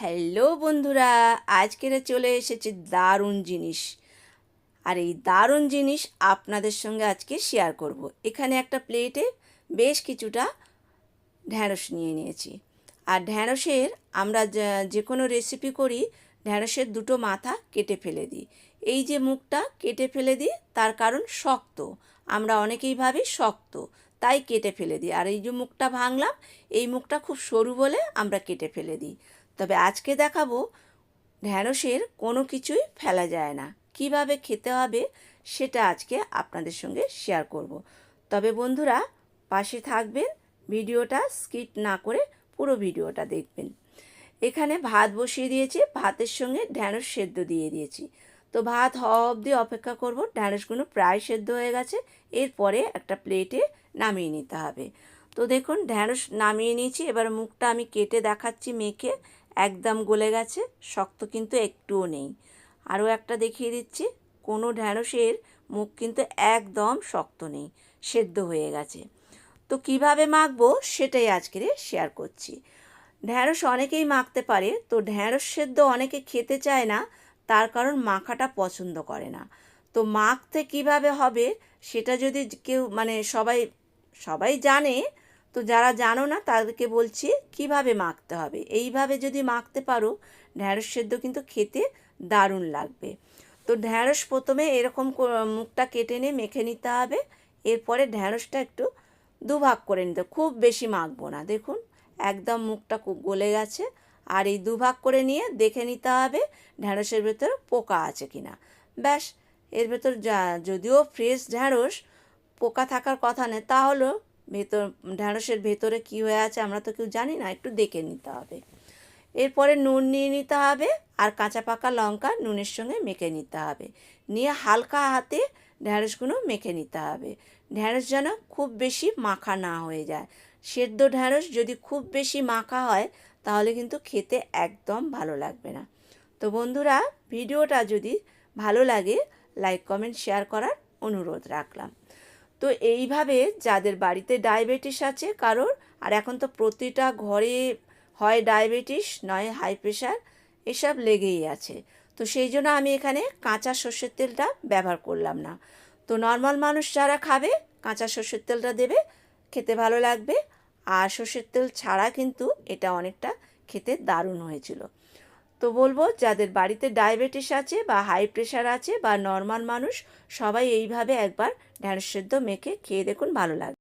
Hello বন্ধুরা, আজকের চলে এসেছে দারুণ জিনিস। আর এই দারুণ জিনিস আপনাদের সঙ্গে আজকে শেয়ার করব। এখানে একটা প্লেটে বেশ কিছুটা ঢ্যাঁড়স নিয়ে নিয়েছি। আর ঢ্যাঁড়সের আমরা যে কোনো রেসিপি করি, ঢ্যাঁড়সের দুটো মাথা কেটে ফেলে দিই। এই যে মুখটা কেটে ফেলে দিই, তার কারণ শক্ত। আমরা অনেকেই ভাবি শক্ত, তাই কেটে ফেলে দিই। আর এই যে মুখটা ভাঙলাম, এই মুখটা খুব সরু বলে আমরা কেটে ফেলে দিই। তবে আজকে দেখাবো ঢ্যাঁড়সের কোনো কিছুই ফেলা যায় না, কিভাবে খেতে হবে সেটা আজকে আপনাদের সঙ্গে শেয়ার করব। তবে বন্ধুরা পাশে থাকবেন, ভিডিওটা স্কিপ না করে পুরো ভিডিওটা দেখবেন। এখানে ভাত বসিয়ে দিয়েছি, ভাতের সঙ্গে ঢ্যাঁড়স সেদ্ধ দিয়ে দিয়েছি। তো ভাত হওয়া অবধি অপেক্ষা করব। ঢ্যাঁড়সগুলো প্রায় সেদ্ধ হয়ে গেছে, এরপরে একটা প্লেটে নামিয়ে নিতে হবে। তো দেখুন ঢ্যাঁড়স নামিয়ে নিয়েছি, এবার মুখটা আমি কেটে দেখাচ্ছি মেখে। একদম গলে গেছে, শক্ত কিন্তু একটুও নেই। আরও একটা দেখিয়ে দিচ্ছি, কোনো ঢ্যাঁড়সের মুখ কিন্তু একদম শক্ত নেই, সেদ্ধ হয়ে গেছে। তো কিভাবে মাখবো সেটাই আজকে শেয়ার করছি। ঢ্যাঁড়স অনেকেই মাখতে পারে, তো ঢ্যাঁড়স সেদ্ধ অনেকে খেতে চায় না, তার কারণ মাখাটা পছন্দ করে না। তো মাখতে কিভাবে হবে সেটা যদি কেউ সবাই সবাই জানে, তো যারা জানো না তাদেরকে বলছি কিভাবে মাখতে হবে। এইভাবে যদি মাখতে পারো, ঢ্যাঁড়স সেদ্ধ কিন্তু খেতে দারুণ লাগবে। তো ঢ্যাঁড়স প্রথমে এরকম মুখটা কেটে নিয়ে মেখে নিতে হবে। এরপরে ঢ্যাঁড়সটা একটু দুভাগ করে নিতে, খুব বেশি মাখবো না। দেখুন একদম মুখটা গলে গেছে। আর এই দুভাগ করে নিয়ে দেখে নিতে হবে ঢ্যাঁড়সের ভেতরে পোকা আছে কিনা। ব্যাস, এর ভেতর যদিও ফ্রেশ ঢ্যাঁড়স, পোকা থাকার কথা নেই, তাহলেও ঢ্যাঁড়সের ভেতরে কী হয়ে আছে আমরা তো কেউ জানি না, একটু দেখে নিতে হবে। এরপরে নুন নিয়ে নিতে হবে, আর কাঁচা পাকা লঙ্কা নুনের সঙ্গে মেখে নিতে হবে। নিয়ে হালকা হাতে ঢ্যাঁড়সগুলো মেখে নিতে হবে। ঢ্যাঁড়স যেন খুব বেশি মাখা না হয়ে যায়। সেদ্ধ ঢ্যাঁড়স যদি খুব বেশি মাখা হয়, তাহলে কিন্তু খেতে একদম ভালো লাগবে না। তো বন্ধুরা ভিডিওটা যদি ভালো লাগে, লাইক কমেন্ট শেয়ার করার অনুরোধ রাখলাম। তো এইভাবে যাদের বাড়িতে ডায়াবেটিস আছে কারোর, আর এখন তো প্রতিটা ঘরে হয় ডায়াবেটিস নয় হাই প্রেশার, এসব লেগেই আছে। তো সেই জন্য আমি এখানে কাঁচা সর্ষের তেলটা ব্যবহার করলাম না। তো নর্মাল মানুষ যারা খাবে, কাঁচা সর্ষের তেলটা দেবে, খেতে ভালো লাগবে। আর সর্ষের তেল ছাড়া কিন্তু এটা অনেকটা খেতে দারুণ হয়েছিল। তো বলবো যাদের বাড়িতে ডায়াবেটিস আছে বা হাই প্রেশার আছে বা নর্মাল মানুষ, সবাই এইভাবে একবার ঢ্যাঁড়স সেদ্ধ মেখে খেয়ে দেখুন, ভালো লাগবে।